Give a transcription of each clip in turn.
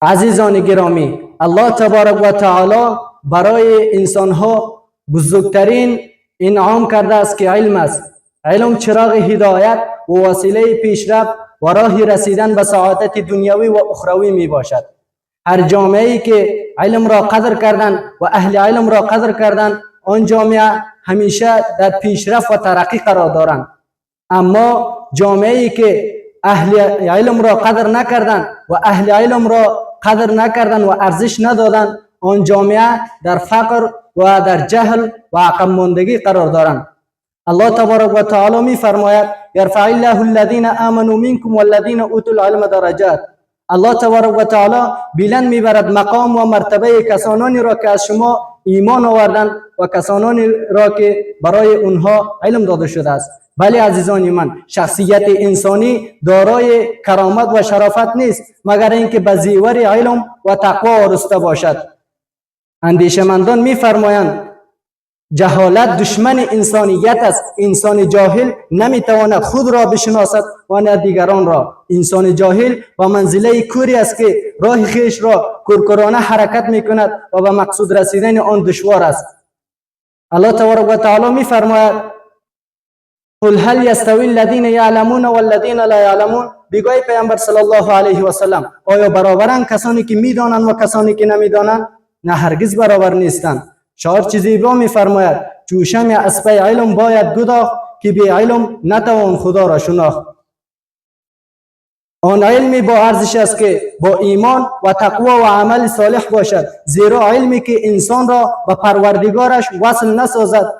عزیزان گرامی، الله تبارک و تعالی برای انسان ها بزرگترین انعام کرده است که علم است. علم چراغ هدایت و وسیله پیشرفت و راه رسیدن به سعادت دنیوی و اخروی می باشد. هر جامعه‌ای که علم را قدر کردند و اهل علم را قدر کردند، آن جامعه همیشه در پیشرفت و ترقی قرار دارند. اما جامعه‌ای که اهل علم را قدر نکردند و اهل علم را قدر نکردند و ارزش ندادند، آن جامعه در فقر و در جهل و عقب ماندگی قرار دارند. الله تبارک و تعالی می فرماید: یرفع الله الذین آمنوا منکم والذین اوتوا العلم درجات. الله تبارک و تعالی بلند میبرد مقام و مرتبه کسانی را که از شما ایمان آوردند و کسانی را که برای اونها علم داده شده است. بله عزیزان من، شخصیت انسانی دارای کرامت و شرافت نیست مگر اینکه به زیور علم و تقوا آراسته باشد. اندیشمندان میفرمایند جهالت دشمن انسانیت است. انسان جاهل نمیتواند خود را بشناسد و نه دیگران را. انسان جاهل با منزله کوری است که راه خیش را کورکورانه حرکت میکند و به مقصود رسیدن آن دشوار است. الله تبارک و تعالی میفرماید: قل هل یستوی الذین یعلمون والذین لا یعلمون. بگوی پیامبر صلی الله علیه و سلم، آیا برابرند کسانی که میدانند و کسانی که نمیدانند؟ نه، هرگز برابر نیستند. شاعر چه زیبا میفرماید: جوشم اسب علم باید گداخت که بی علم نتوان خدا را شناخت. آن علمی با ارزش است که با ایمان و تقوا و عمل صالح باشد، زیرا علمی که انسان را به پروردگارش وصل نسازد،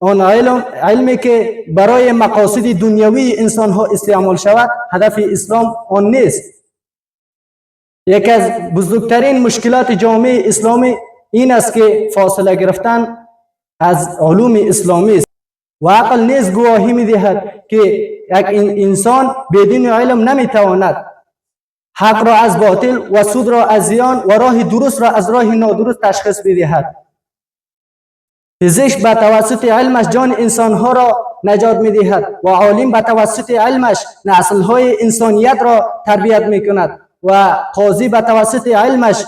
آن علمی که برای مقاصد دنیوی انسان ها استعمال شود، هدف اسلام آن نیست. یکی از بزرگترین مشکلات جامعه اسلامی این است که فاصله گرفتن از علوم اسلامی است و عقل نیز گواهی می‌دهد که یک انسان بدون علم نمی‌تواند حق را از باطل و سود را از زیان و راه درست را از راه نادرست تشخیص بدهد. پزشک به توسط علمش جان انسانها را نجات می‌دهد و عالم به توسط علمش نسل‌های انسانیت را تربیت می‌کند و قاضی به توسط علمش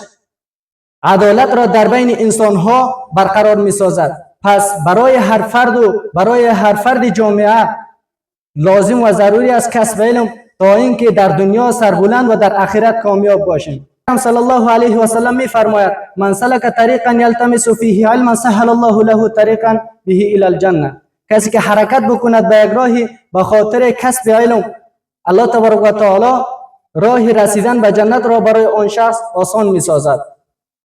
عدالت را در بین انسانها برقرار می‌سازد. پس برای هر فرد جامعه لازم و ضروری است کسب علم تا اینکه در دنیا سربلند و در آخرت کامیاب باشیم. صلی الله علیه و سلم می‌فرماید: من سلک طریقا یلتمس فیه علما سهل الله له طریقا به الی الجنه. کسی که حرکت بکند به یک راهی به خاطر کسب علم، الله تبارک و تعالی راه رسیدن به جنت را برای آن شخص آسان می‌سازد.